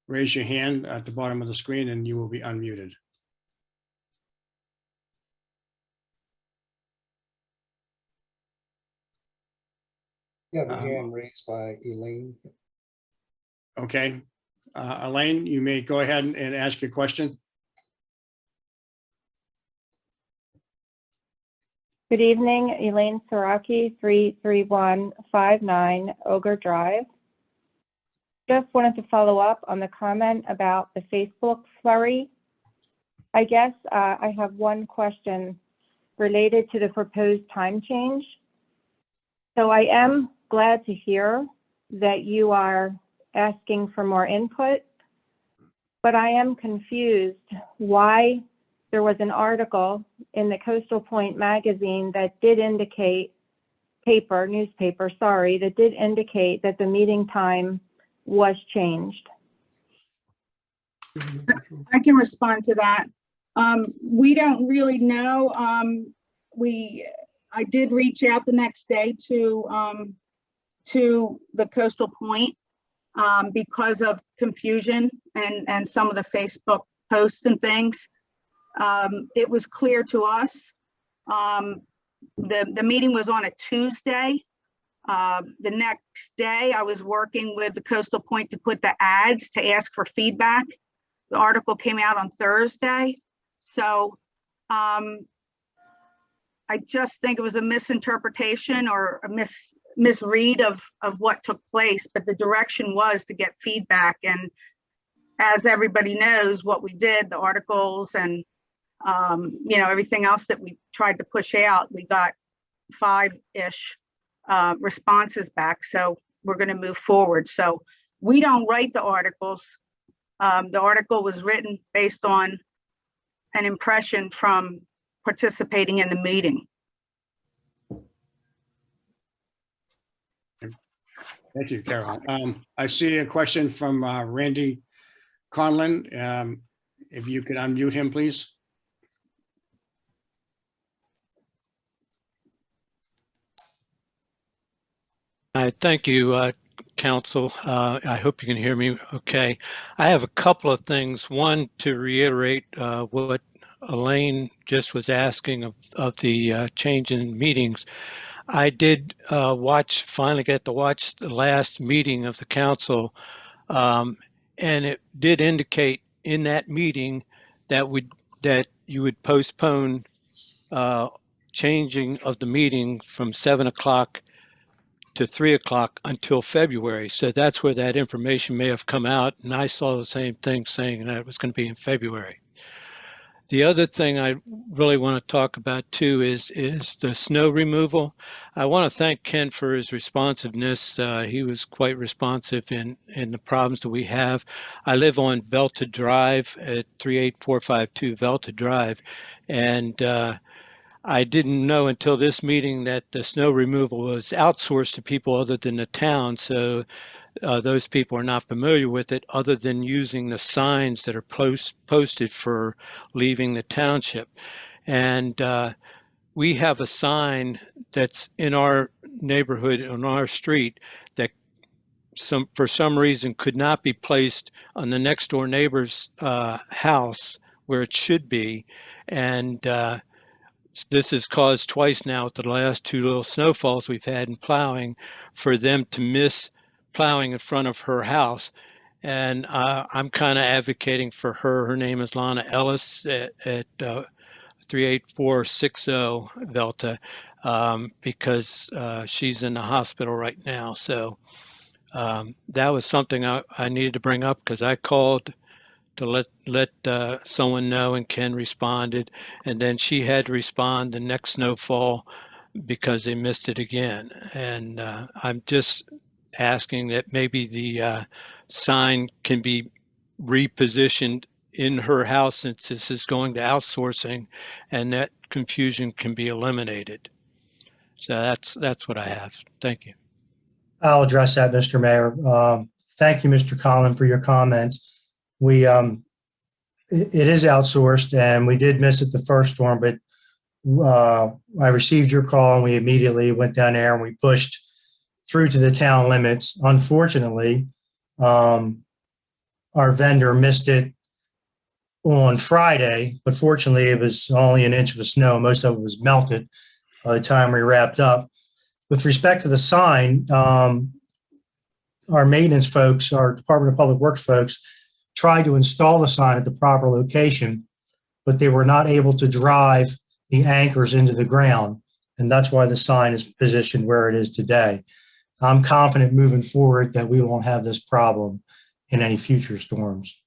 raise your hand at the bottom of the screen and you will be unmuted. You have a hand raised by Elaine. Okay. Elaine, you may go ahead and ask your question. Good evening, Elaine Saraki, 33159 Ogre Drive. Just wanted to follow up on the comment about the Facebook flurry. I guess I have one question related to the proposed time change. So I am glad to hear that you are asking for more input, but I am confused why there was an article in the Coastal Point magazine that did indicate, newspaper, that did indicate that the meeting time was changed. I can respond to that. We don't really know. I did reach out the next day to the Coastal Point because of confusion and some of the Facebook posts and things. It was clear to us. The meeting was on a Tuesday. The next day I was working with the Coastal Point to put the ads to ask for feedback. The article came out on Thursday. So I just think it was a misinterpretation or a misread of what took place, but the direction was to get feedback. And as everybody knows, what we did, the articles and everything else that we tried to push out, we got 5-ish responses back. So we're going to move forward. So we don't write the articles. The article was written based on an impression from participating in the meeting. Thank you, Carol. I see a question from Randy Conlon. If you could unmute him, please. Thank you, Council. I hope you can hear me okay. I have a couple of things. One, to reiterate what Elaine just was asking of the change in meetings. I did finally get to watch the last meeting of the council, and it did indicate in that meeting that you would postpone changing of the meeting from 7 o'clock to 3 o'clock until February. So that's where that information may have come out. And I saw the same thing saying that it was going to be in February. The other thing I really want to talk about too is the snow removal. I want to thank Ken for his responsiveness. He was quite responsive in the problems that we have. I live on Belta Drive at 38452 Belta Drive. And I didn't know until this meeting that the snow removal was outsourced to people other than the town. So those people are not familiar with it other than using the signs that are posted for leaving the township. And we have a sign that's in our neighborhood, on our street, that for some reason could not be placed on the next door neighbor's house where it should be. And this has caused twice now with the last two little snowfalls we've had in plowing for them to miss plowing in front of her house. And I'm kind of advocating for her. Her name is Lana Ellis at 38460 Velta, because she's in the hospital right now. So that was something I needed to bring up because I called to let someone know, and Ken responded, and then she had to respond the next snowfall because they missed it again. And I'm just asking that maybe the sign can be repositioned in her house since this is going to outsourcing, and that confusion can be eliminated. So that's what I have. Thank you. I'll address that, Mr. Mayor. Thank you, Mr. Collin, for your comments. We, it is outsourced, and we did miss it the first storm, but I received your call and we immediately went down there and we pushed through to the town limits. Unfortunately, our vendor missed it on Friday, but fortunately it was only an inch of snow. Most of it was melted by the time we wrapped up. With respect to the sign, our maintenance folks, our Department of Public Works folks, tried to install the sign at the proper location, but they were not able to drive the anchors into the ground. And that's why the sign is positioned where it is today. I'm confident moving forward that we won't have this problem in any future storms.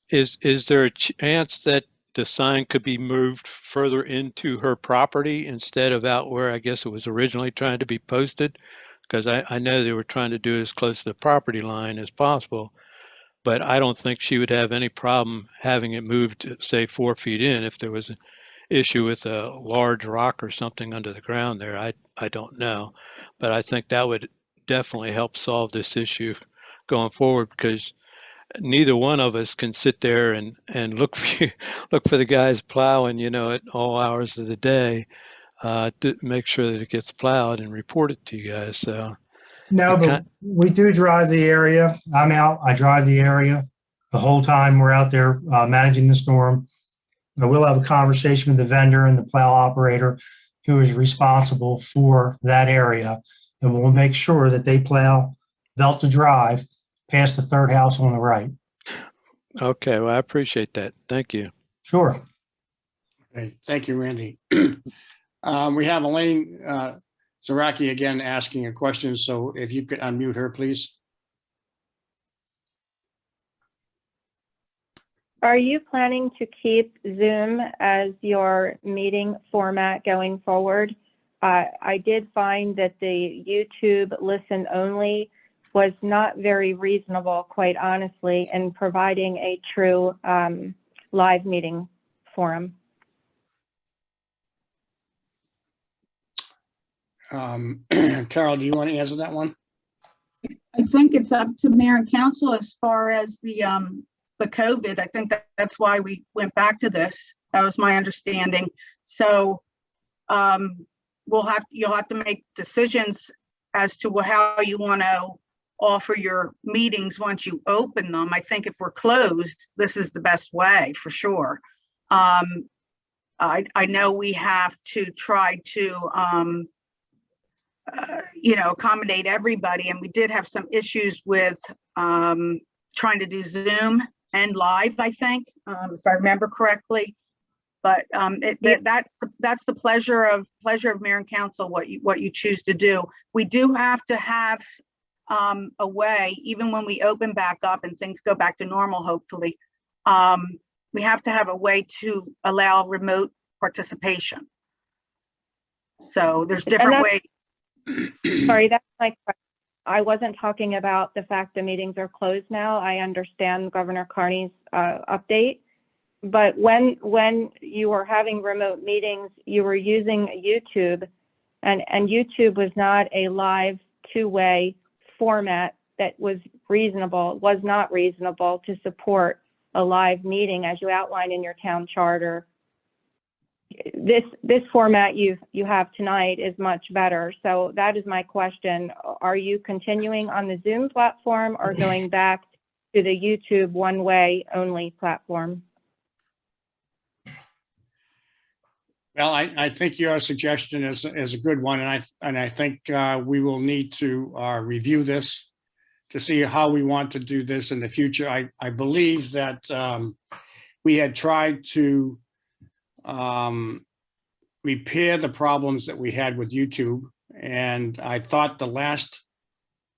Is there a chance that the sign could be moved further into her property instead of out where I guess it was originally trying to be posted? Because I know they were trying to do it as close to the property line as possible, but I don't think she would have any problem having it moved, say, 4 feet in if there was an issue with a large rock or something under the ground there. I don't know, but I think that would definitely help solve this issue going forward, because neither one of us can sit there and look for the guys plowing, at all hours of the day, to make sure that it gets plowed and report it to you guys. So No, but we do drive the area. I'm out. I drive the area the whole time we're out there managing the storm. I will have a conversation with the vendor and the plow operator who is responsible for that area, and we'll make sure that they plow Velta Drive past the third house on the right. Okay, well, I appreciate that. Thank you. Sure. Okay, thank you, Randy. We have Elaine Zaraki again asking a question, so if you could unmute her, please. Are you planning to keep Zoom as your meeting format going forward? I did find that the YouTube listen only was not very reasonable, quite honestly, in providing a true live meeting forum. Carol, do you want to answer that one? I think it's up to mayor and council as far as the COVID. I think that's why we went back to this. That was my understanding. So you'll have to make decisions as to how you want to offer your meetings once you open them. I think if we're closed, this is the best way for sure. I know we have to try to accommodate everybody, and we did have some issues with trying to do Zoom and live, I think, if I remember correctly. But that's the pleasure of mayor and council, what you choose to do. We do have to have a way, even when we open back up and things go back to normal, hopefully, we have to have a way to allow remote participation. So there's different ways. Sorry, that's my question. I wasn't talking about the fact the meetings are closed now. I understand Governor Carney's update. But when you were having remote meetings, you were using YouTube, and YouTube was not a live two-way format that was not reasonable to support a live meeting as you outlined in your town charter. This format you have tonight is much better. So that is my question. Are you continuing on the Zoom platform or going back to the YouTube one-way only platform? Well, I think your suggestion is a good one, and I think we will need to review this to see how we want to do this in the future. I believe that we had tried to repair the problems that we had with YouTube, and I thought the last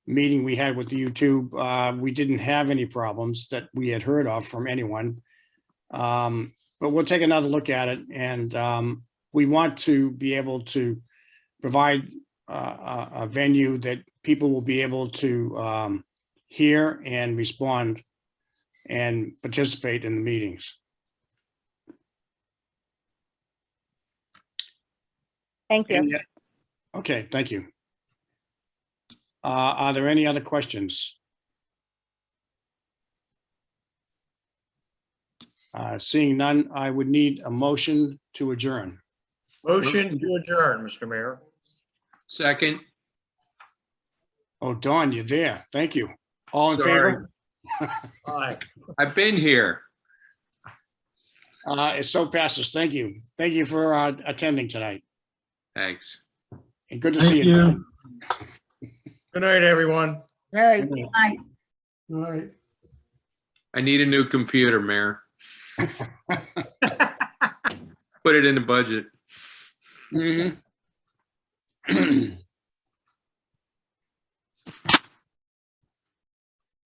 meeting we had with the YouTube, we didn't have any problems that we had heard of from anyone. But we'll take another look at it, and we want to be able to provide a venue that people will be able to hear and respond and participate in the meetings. Thank you. Okay, thank you. Are there any other questions? Seeing none, I would need a motion to adjourn. Motion to adjourn, Mr. Mayor. Second. Oh, Dawn, you're there. Thank you. All in Sorry. favor? Aye. I've been here. It so passes. Thank you. Thank you for attending tonight. Thanks. And good to Thank see you. you. Good night, everyone. Hey. Aye. All right. I need a new computer, Mayor. Put it in the budget. Mhm.